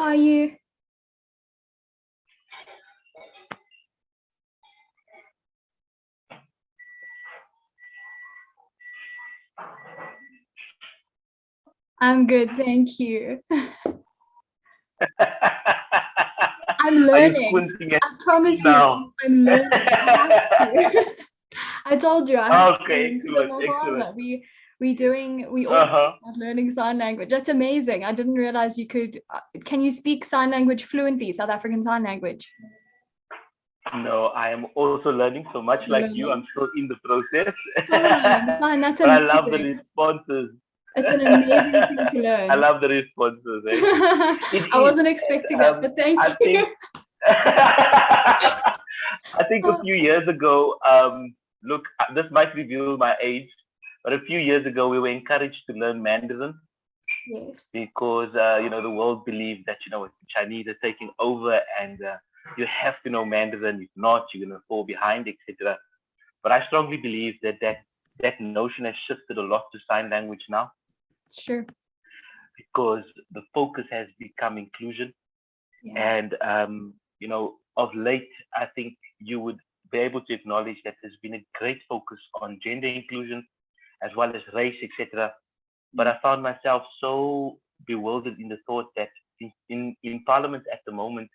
are you? I'm good, thank you. I'm learning. I promise you, I'm learning. I have to. I told you I have to learn because of my father. We all learning sign language. That's amazing. I didn't realize you could. Can you speak sign language fluently, South African Sign Language? No, I am also learning. So much like you, I'm still in the process. Fine, that's but amazing. I love the responses. It's an amazing thing to learn. I love the responses. I wasn't expecting that, but thank you. I think a few years ago, look, this might reveal my age, but a few years ago, we were encouraged to learn Mandarin. Yes. Because, the world believed that, Chinese are taking over and you have to know Mandarin. If not, you're going to fall behind, etc. But I strongly believe that notion has shifted a lot to sign language now. Sure. Because the focus has become inclusion. Yeah. And, of late, I think you would be able to acknowledge that there's been a great focus on gender inclusion as well as race, etc. But I found myself so bewildered in the thought that in Parliament at the moment,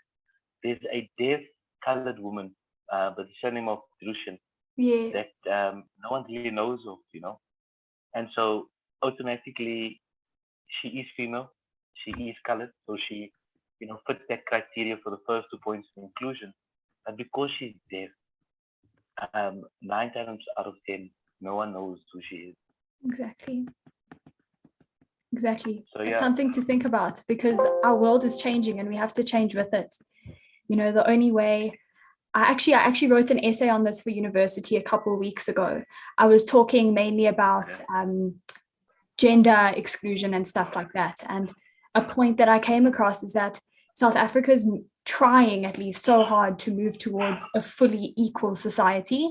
there's a deaf colored woman by the surname of Drushan. Yes. That no one really knows of, And so automatically, she is female, she is colored, so she, fits that criteria for the first 2 points of inclusion. But because she's deaf, 9 times out of 10, no one knows who she is. Exactly. So, yeah. It's something to think about because our world is changing and we have to change with it. The only way I actually wrote an essay on this for university a couple of weeks ago. I was talking mainly about gender exclusion and stuff like that. And a point that I came across is that South Africa is trying at least so hard to move towards a fully equal society.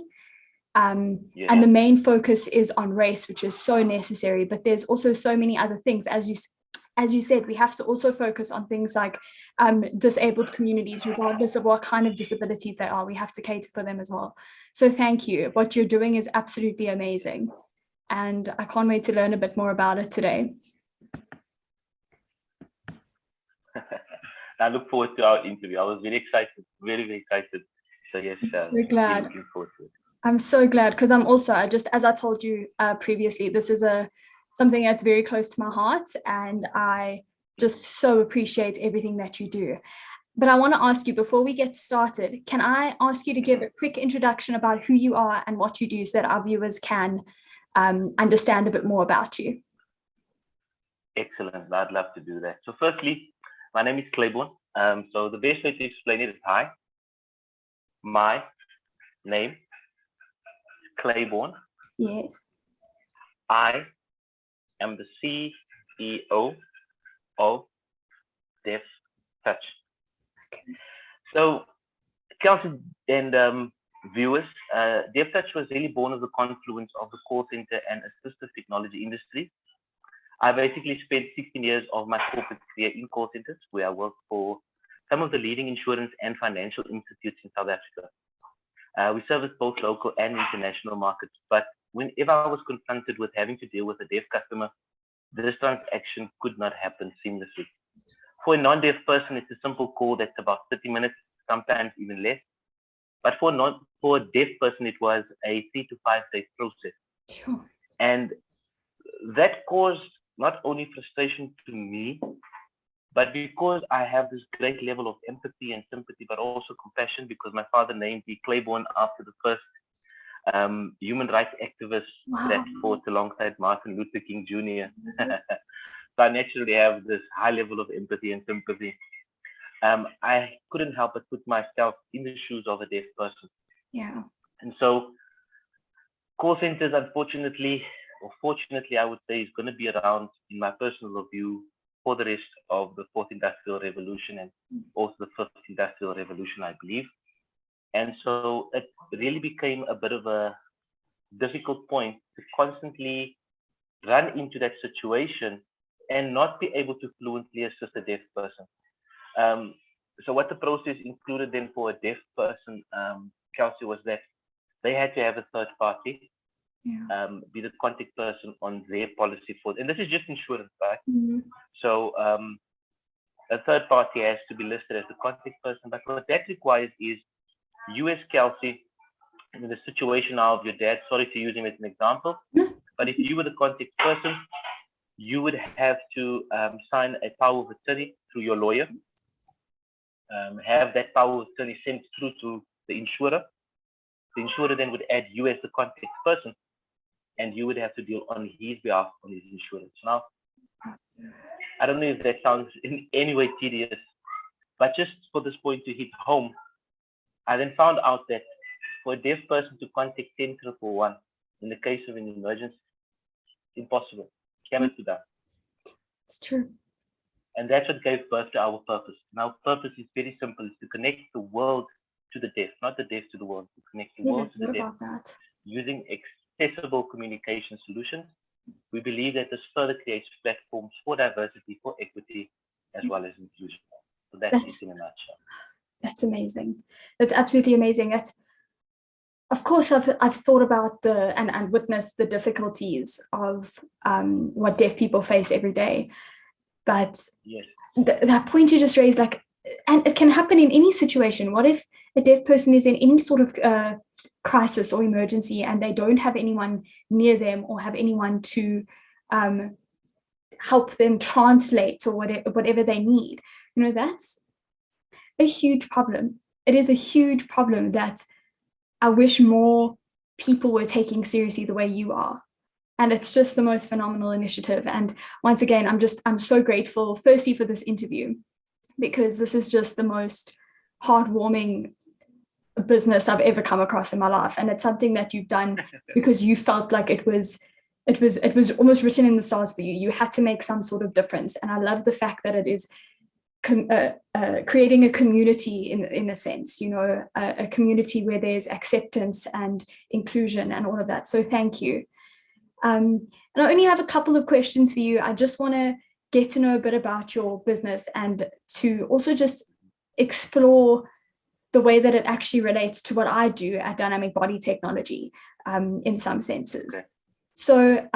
And the main focus is on race, which is so necessary, but there's also so many other things. As you said, we have to also focus on things like disabled communities, regardless of what kind of disabilities they are. We have to cater for them as well. So thank you. What you're doing is absolutely amazing. And I can't wait to learn a bit more about it today. I look forward to our interview. I was very excited, very, very excited. So yes, I'm so glad. Looking forward to it. I'm so glad because I'm also, as I told you previously, this is something that's very close to my heart, and I just so appreciate everything that you do. But I want to ask you, before we get started, can I ask you to give a quick introduction about who you are and what you do so that our viewers can understand a bit more about you? Excellent. I'd love to do that. So firstly, my name is Claybourne. So the best way to explain it is hi. My name is Claybourne. Yes. I am the CEO of Deaftouch. Okay. So, council and viewers, Deaftouch was really born of the confluence of the call center and assistive technology industry. I basically spent 16 years of my corporate career in call centers, where I worked for some of the leading insurance and financial institutes in South Africa. We service both local and international markets, but whenever I was confronted with having to deal with a deaf customer, this transaction could not happen seamlessly. For a non-deaf person, it's a simple call that's about 30 minutes, sometimes even less. But for a deaf person, it was a 3 to 5 day process. Sure. And that caused not only frustration to me, but because I have this great level of empathy and sympathy, but also compassion, because my father named me Claybourne after the first human rights activist that fought alongside Martin Luther King Jr. So I naturally have this high level of empathy and sympathy. I couldn't help but put myself in the shoes of a deaf person. Yeah. And so call centers, unfortunately, or fortunately, I would say, is going to be around, in my personal view, for the rest of the fourth industrial revolution and also the fifth industrial revolution, I believe. And so it really became a bit of a difficult point to constantly run into that situation and not be able to fluently assist a deaf person. So what the process included then for a deaf person, Kelsey, was that they had to have a third party be the contact person on their policy for, and this is just insurance, right? So a third party has to be listed as the contact person, but what that requires is you as Kelsey, in the situation now of your dad, sorry to use him as an example, but if you were the contact person, you would have to sign a power of attorney through your lawyer, have that power of attorney sent through to the insurer. The insurer then would add you as the contact person, and you would have to deal on his behalf on his insurance. Now, I don't know if that sounds in any way tedious, but just for this point to hit home, I then found out that for a deaf person to contact 10,111 in the case of an emergency, impossible, cannot be done. It's true. And that's what gave birth to our purpose. And our purpose is very simple: is to connect the world to the deaf, not the deaf to the world, to connect the world to the deaf using accessible communication solutions. We believe that this further creates platforms for diversity, for equity, as well as inclusion. So that's it in a nutshell. That's amazing. That's absolutely amazing. That's, of course, I've thought about and witnessed the difficulties of what deaf people face every day. But yes, that point you just raised, like, and it can happen in any situation. What if a deaf person is in any sort of crisis or emergency and they don't have anyone near them or have anyone to help them translate or whatever they need? You know, that's a huge problem. It is a huge problem that I wish more people were taking seriously the way you are. And it's just the most phenomenal initiative. And once again, I'm so grateful, firstly, for this interview, because this is just the most heartwarming business I've ever come across in my life. And it's something that you've done because you felt like it was almost written in the stars for you. You had to make some sort of difference. And I love the fact that it is creating a community in a sense, you know, a community where there's acceptance and inclusion and all of that. So thank you. And I only have a couple of questions for you. I just want to get to know a bit about your business and to also just explore the way that it actually relates to what I do at Dynamic Body Technology in some senses. Okay. So,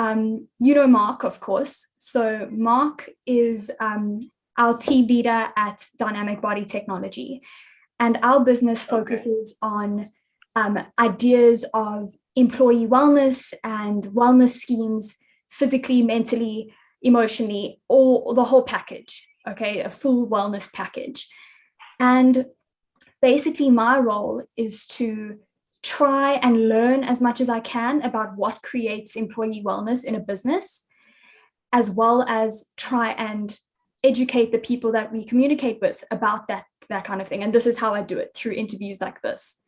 you know Mark, of course. So Mark is our team leader at Dynamic Body Technology. And our business focuses on ideas of employee wellness and wellness schemes, physically, mentally, emotionally, or the whole package, okay, a full wellness package. And basically my role is to try and learn as much as I can about what creates employee wellness in a business, as well as try and educate the people that we communicate with about that kind of thing. And this is how I do it, through interviews like this,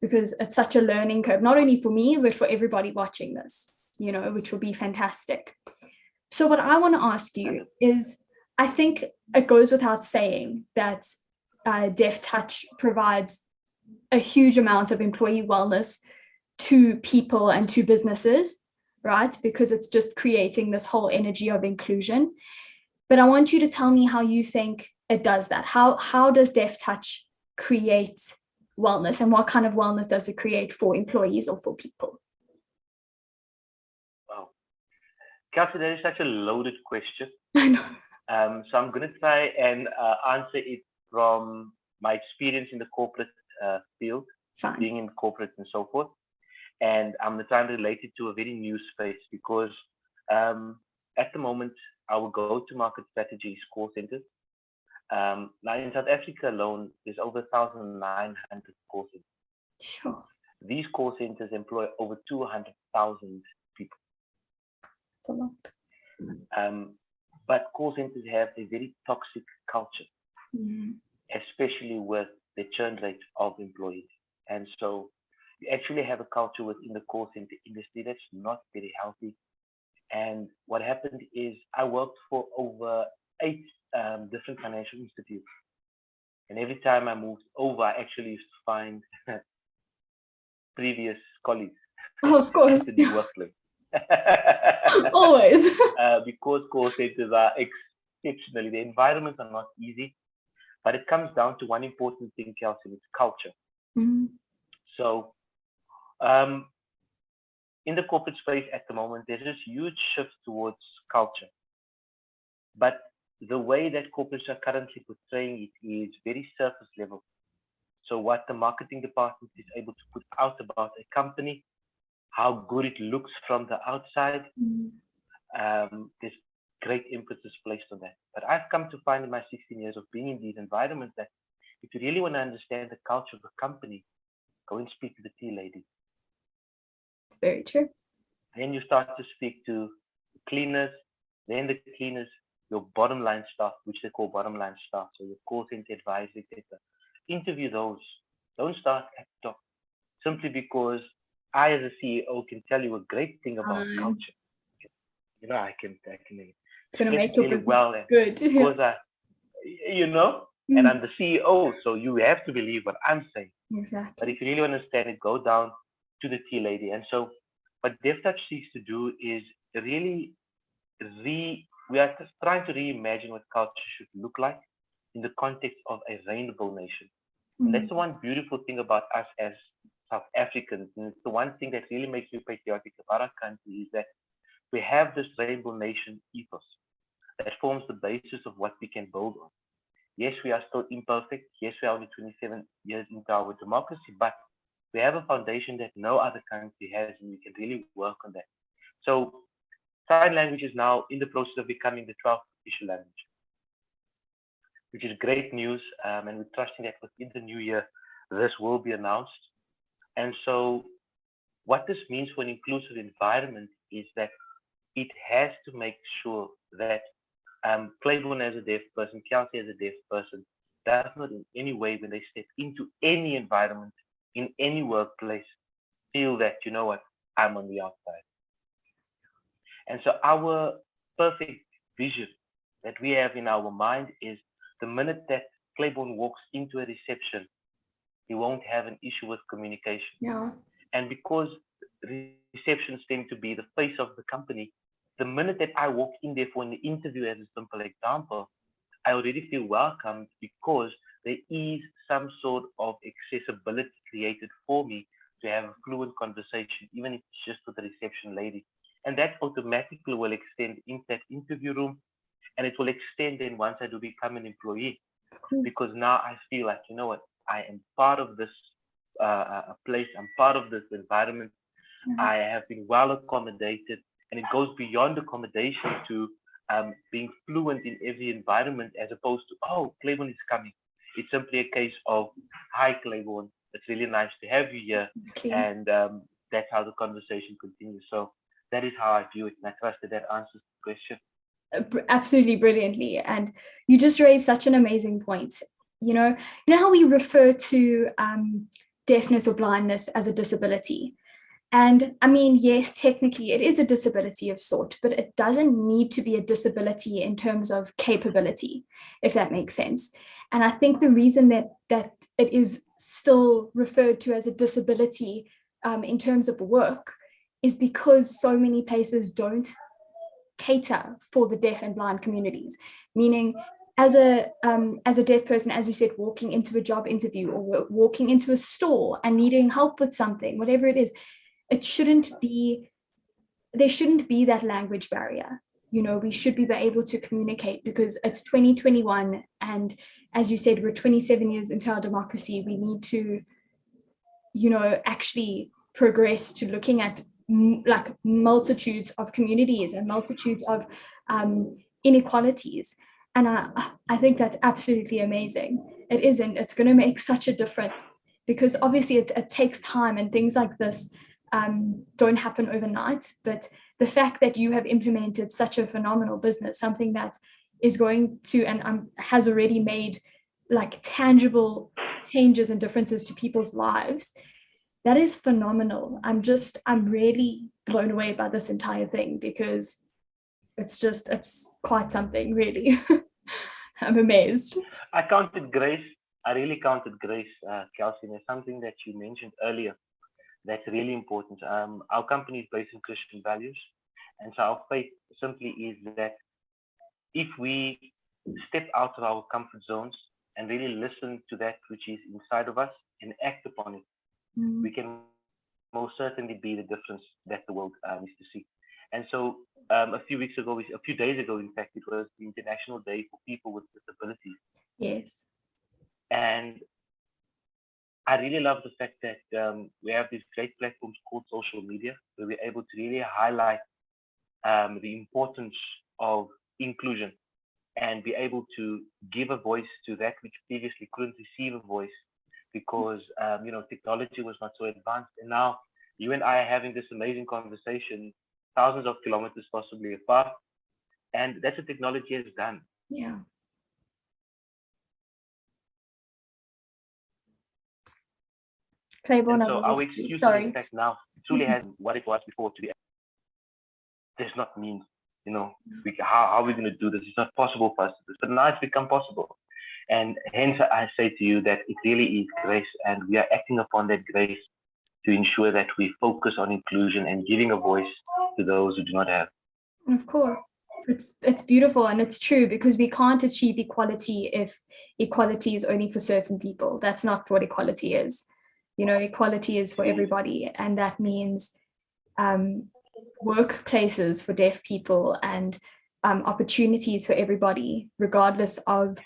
because it's such a learning curve, not only for me, but for everybody watching this, you know, which will be fantastic. So what I want to ask you is, I think it goes without saying that Deaftouch provides a huge amount of employee wellness to people and to businesses, right? Because it's just creating this whole energy of inclusion. But I want you to tell me how you think it does that. How does Deaftouch create wellness, and what kind of wellness does it create for employees or for people? Wow. Kelsey, that is such a loaded question. I know. So I'm going to try and answer it from my experience in the corporate field, being in corporate and so forth. And I'm going to try and relate it to a very new space, because at the moment, our go-to-market strategy is call centers. Now in South Africa alone, there's over 1,900 call centers. Sure. These call centers employ over 200,000 people. That's a lot. But call centers have a very toxic culture, especially with the churn rate of employees. And so you actually have a culture within the call center industry that's not very healthy. And what happened is, I worked for over 8 different financial institutes. And every time I moved over, I actually used to find previous colleagues. Oh, of course. The new workplace. Always. Because call centers are exceptionally, the environments are not easy. But it comes down to one important thing, Kelsey, it's culture. So in the corporate space at the moment, there's this huge shift towards culture. But the way that corporates are currently portraying it is very surface level. So what the marketing department is able to put out about a company, how good it looks from the outside, there's great emphasis placed on that. But I've come to find in my 16 years of being in these environments that if you really want to understand the culture of the company, go and speak to the tea lady. It's very true. Then you start to speak to the cleaners, then the cleaners, your bottom line staff, which they call bottom line staff, so your call center advisors, etc. Interview those. Don't start at the top. Simply because I, as a CEO, can tell you a great thing about culture. You know, I can gonna make your business well good. Because and I'm the CEO, so you have to believe what I'm saying. Exactly. But if you really understand it, go down to the tea lady. And so what Deaftouch seeks to do is really we are just trying to reimagine what culture should look like in the context of a rainbow nation. And that's the one beautiful thing about us as South Africans. And it's the one thing that really makes me patriotic about our country is that we have this rainbow nation ethos that forms the basis of what we can build on. Yes, we are still imperfect. Yes, we are only 27 years into our democracy, but we have a foundation that no other country has, and we can really work on that. So sign language is now in the process of becoming the 12th official language, which is great news. And we're trusting that within the new year, this will be announced. And so what this means for an inclusive environment is that it has to make sure that Claybourne as a deaf person, Kelsey as a deaf person, does not in any way, when they step into any environment, in any workplace, feel that, you know what, I'm on the outside. And so our perfect vision that we have in our mind is the minute that Claybourne walks into a reception, he won't have an issue with communication. Yeah. And because receptions tend to be the face of the company, the minute that I walk in there for an interview, as a simple example, I already feel welcomed because there is some sort of accessibility created for me to have a fluent conversation, even if it's just with the reception lady. And that automatically will extend into that interview room, and it will extend then once I do become an employee, because now I feel like, you know what, I am part of this place, I'm part of this environment. I have been well accommodated, and it goes beyond accommodation to being fluent in every environment, as opposed to, oh, Claybourne is coming. It's simply a case of, hi, Claybourne, it's really nice to have you here. And that's how the conversation continues. So that is how I view it. And I trust that answers the question. Absolutely brilliantly. And you just raised such an amazing point. You know how we refer to deafness or blindness as a disability. And I mean, yes, technically it is a disability of sort, but it doesn't need to be a disability in terms of capability, if that makes sense. And I think the reason that it is still referred to as a disability in terms of work is because so many places don't cater for the deaf and blind communities, meaning as a deaf person, as you said, walking into a job interview or walking into a store and needing help with something, whatever it is, there shouldn't be that language barrier. We should be able to communicate because it's 2021. And as you said, we're 27 years into our democracy. We need to, actually progress to looking at like multitudes of communities and multitudes of inequalities. And I think that's absolutely amazing. It's going to make such a difference because obviously it takes time and things like this don't happen overnight, but the fact that you have implemented such a phenomenal business, something that is going to and has already made like tangible changes and differences to people's lives, that is phenomenal. I'm really blown away by this entire thing because it's quite something, really. I'm amazed. I really counted grace, Kelsey. There's something that you mentioned earlier that's really important. Our company is based on Christian values. And so our faith simply is that if we step out of our comfort zones and really listen to that which is inside of us and act upon it, we can most certainly be the difference that the world needs to see. And so a few days ago, in fact, it was the International Day for People with Disabilities. Yes. And I really love the fact that we have these great platforms called social media, where we're able to really highlight the importance of inclusion and be able to give a voice to that which previously couldn't receive a voice because technology was not so advanced. And now you and I are having this amazing conversation thousands of kilometers possibly apart, and that's what technology has done. Yeah. Claybourne, so our excuse in fact now truly has what it was before to be. There's not means, how are we going to do this? It's not possible for us to do this, but now it's become possible. And hence I say to you that it really is grace, and we are acting upon that grace to ensure that we focus on inclusion and giving a voice to those who do not have. Of course. It's beautiful, and it's true, because we can't achieve equality if equality is only for certain people. That's not what equality is. Equality is for everybody, and that means workplaces for deaf people and opportunities for everybody, regardless of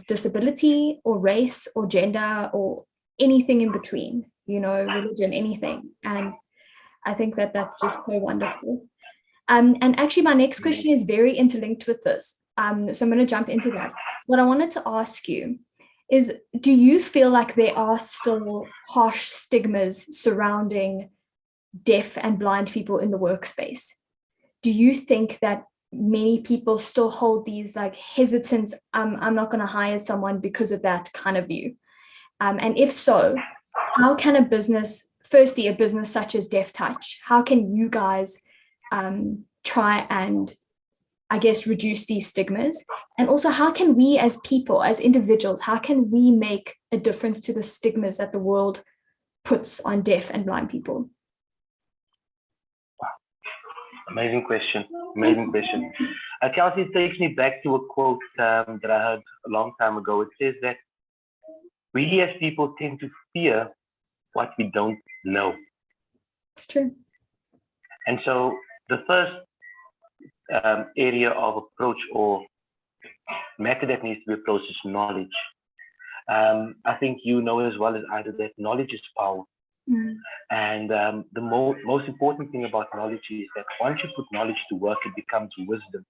disability or race or gender or anything in between, religion, anything. And I think that that's just so wonderful. And actually, my next question is very interlinked with this. So I'm going to jump into that. What I wanted to ask you is, do you feel like there are still harsh stigmas surrounding deaf and blind people in the workspace? Do you think that many people still hold these like hesitant, I'm not going to hire someone because of that kind of view? And if so, how can a business such as Deaftouch, how can you guys try and, I guess, reduce these stigmas? And also, how can we as people, as individuals, how can we make a difference to the stigmas that the world puts on deaf and blind people? Amazing question. Kelsey takes me back to a quote that I heard a long time ago. It says that we as people tend to fear what we don't know. It's true. And so the first area of approach or method that needs to be approached is knowledge. I think you know as well as I do that knowledge is power. And the most important thing about knowledge is that once you put knowledge to work, it becomes wisdom.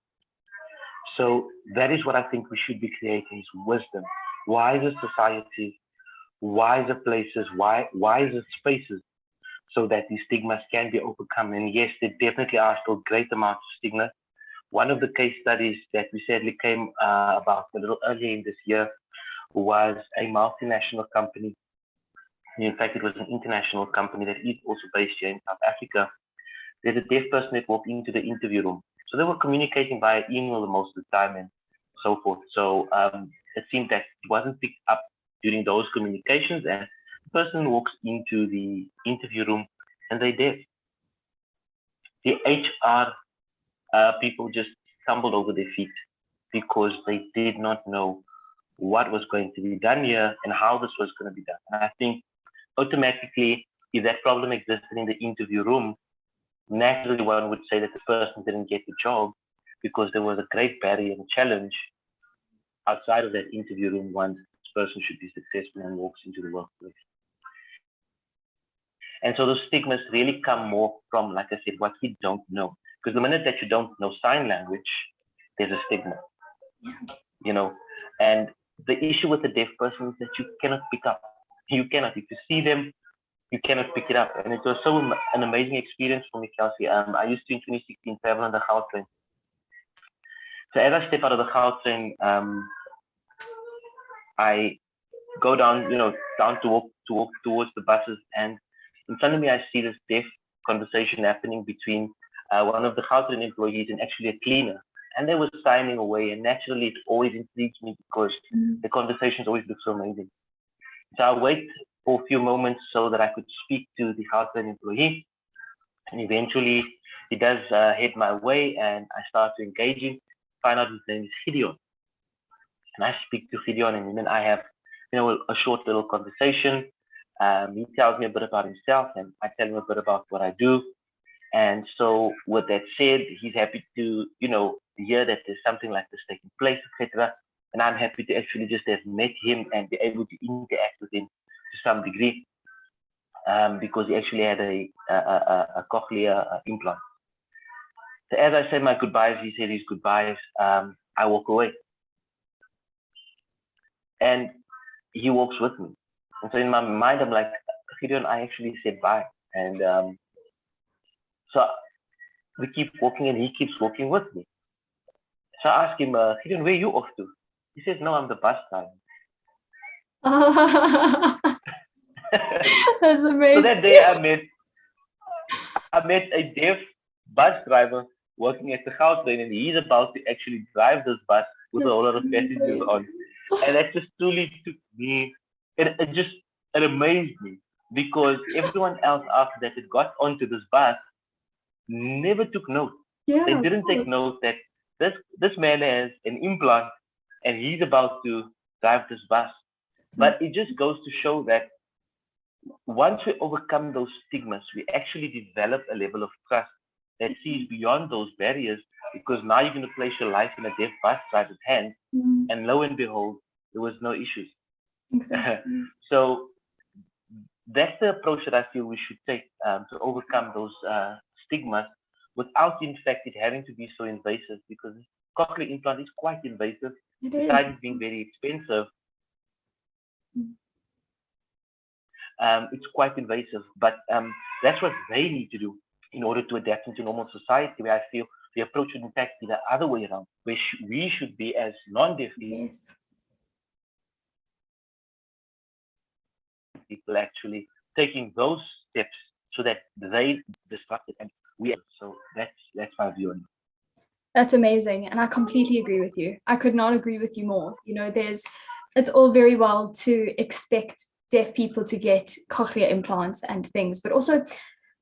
So that is what I think we should be creating, is wisdom. Wiser societies, wiser places, wiser spaces, so that these stigmas can be overcome. And yes, there definitely are still great amounts of stigma. One of the case studies that we sadly came about a little earlier in this year was a multinational company. In fact, it was an international company that is also based here in South Africa. There's a deaf person that walked into the interview room. So they were communicating via email most of the time and so forth. So it seemed that it wasn't picked up during those communications, and the person walks into the interview room and they're deaf. The HR people just stumbled over their feet because they did not know what was going to be done here and how this was going to be done. And I think automatically, if that problem existed in the interview room, naturally one would say that the person didn't get the job because there was a great barrier and challenge outside of that interview room once this person should be successful and walks into the workplace. And so those stigmas really come more from, like I said, what we don't know. Because the minute that you don't know sign language, there's a stigma. And the issue with the deaf person is that you cannot pick up. You cannot. If you see them, you cannot pick it up. And it was an amazing experience for me, Kelsey. I used to, in 2016, travel on the Gautrain. So as I step out of the Gautrain, I go down to walk towards the buses, and in front of me, I see this deaf conversation happening between one of the Gautrain employees and actually a cleaner. And they were signing away, and naturally, it always intrigues me because the conversations always look so amazing. So I wait for a few moments so that I could speak to the Gautrain employee, and eventually he does head my way, and I start to engage him. Find out his name is Gideon. and I speak to Gideon, and then I have, a short little conversation. He tells me a bit about himself, and I tell him a bit about what I do. And so, with that said, he's happy to, hear that there's something like this taking place, etc. And I'm happy to actually just have met him and be able to interact with him to some degree, because he actually had a cochlear implant. So as I said my goodbyes, he said his goodbyes. I walk away, and he walks with me. And so in my mind, I'm like, Gideon, I actually said bye. And so we keep walking, and he keeps walking with me. So I ask him, Gideon, where are you off to? He says, no, I'm the bus driver. That's amazing. So that day I met a deaf bus driver working at the Gauteng, and he's about to actually drive this bus with a whole lot of passengers on. And that just truly took me, it amazed me, because everyone else after that had got onto this bus never took note. Yeah, they didn't take note that this man has an implant and he's about to drive this bus. But it just goes to show that once we overcome those stigmas, we actually develop a level of trust that sees beyond those barriers, because now you're going to place your life in a deaf bus driver's hands, and lo and behold, there was no issues. Exactly. So that's the approach that I feel we should take to overcome those stigmas, without in fact it having to be so invasive, because cochlear implant is quite invasive, besides being very expensive. It's quite invasive, but that's what they need to do in order to adapt into normal society, where I feel the approach would in fact be the other way around, where we should be, as non-deaf people, actually taking those steps so that they disrupt it and we are. So that's my view on it. That's amazing, and I completely agree with you. I could not agree with you more. It's all very well to expect deaf people to get cochlear implants and things, but also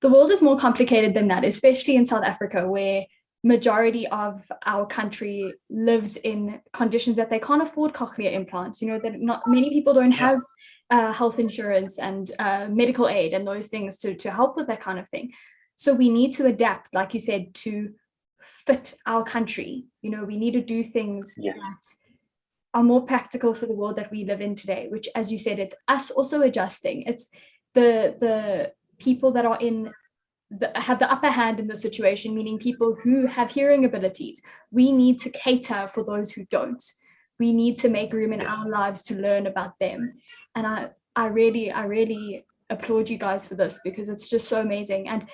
the world is more complicated than that, especially in South Africa, where majority of our country lives in conditions that they can't afford cochlear implants. That not many people don't have health insurance and medical aid and those things to help with that kind of thing. So we need to adapt, like you said, to fit our country. We need to do things that are more practical for the world that we live in today, which, as you said, it's us also adjusting. It's the people that are have the upper hand in the situation, meaning people who have hearing abilities. We need to cater for those who don't. We need to make room in our lives to learn about them. And I really applaud you guys for this, because it's just so amazing. And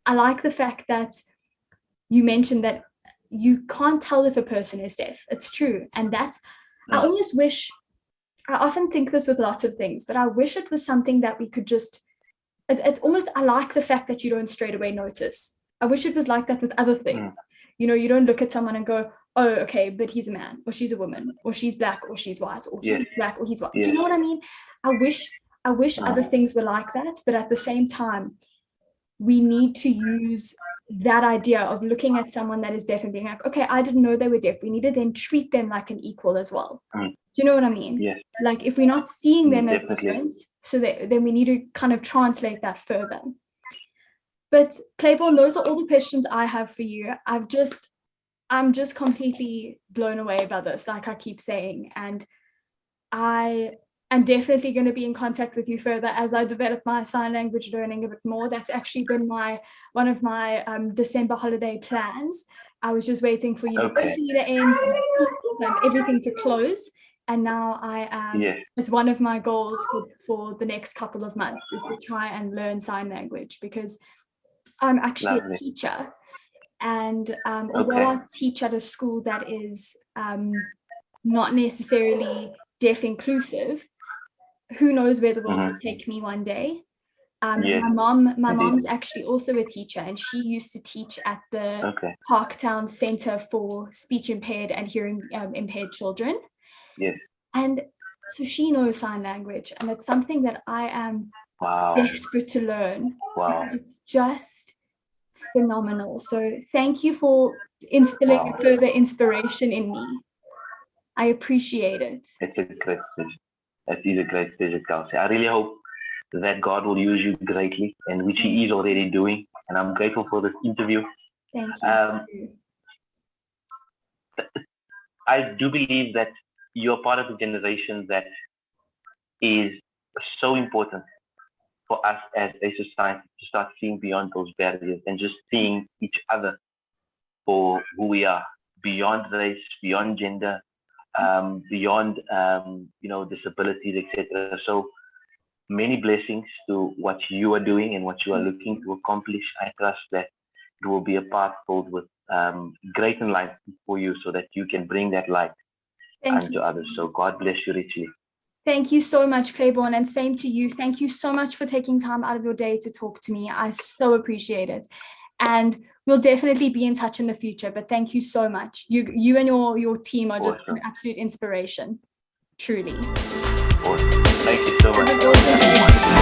I like the fact that you mentioned that you can't tell if a person is deaf. It's true. And I almost wish, I often think this with lots of things, but I wish it was something that we could just, it's almost, I like the fact that you don't straight away notice. I wish it was like that with other things. You don't look at someone and go, oh, okay, but he's a man, or she's a woman, or she's black, or she's white, or he's black, or he's white. Do you know what I mean? I wish other things were like that, but at the same time, we need to use that idea of looking at someone that is deaf and being like, okay, I didn't know they were deaf. We need to then treat them like an equal as well. Do you know what I mean? Yes. Like, if we're not seeing them as different, so then we need to kind of translate that further. But Claybourne, those are all the questions I have for you. I'm just completely blown away by this, like I keep saying, and I am definitely going to be in contact with you further as I develop my sign language learning a bit more. That's actually been one of my December holiday plans. I was just waiting for university to end and everything to close, and now I am. It's one of my goals for the next couple of months, is to try and learn sign language, because I'm actually a teacher. And although I teach at a school that is not necessarily deaf inclusive, who knows where the world will take me one day. My mom's actually also a teacher, and she used to teach at the Parktown Center for Speech Impaired and Hearing Impaired Children. And so she knows sign language, and it's something that I am desperate to learn, because it's just phenomenal. So thank you for instilling further inspiration in me. I appreciate it. It's a great pleasure. It is a great pleasure, Kelsey. I really hope that God will use you greatly, and which He is already doing. And I'm grateful for this interview. Thank you. I do believe that you're part of a generation that is so important for us as a society to start seeing beyond those barriers and just seeing each other for who we are, beyond race, beyond gender, beyond disabilities, etc. So many blessings to what you are doing and what you are looking to accomplish. I trust that it will be a path filled with great enlightenment for you, so that you can bring that light unto others. So God bless you richly. Thank you so much, Claybourne, and same to you. Thank you so much for taking time out of your day to talk to me. I so appreciate it. And we'll definitely be in touch in the future, but thank you so much. You and your team are just an absolute inspiration, truly. Awesome. Thank you so much.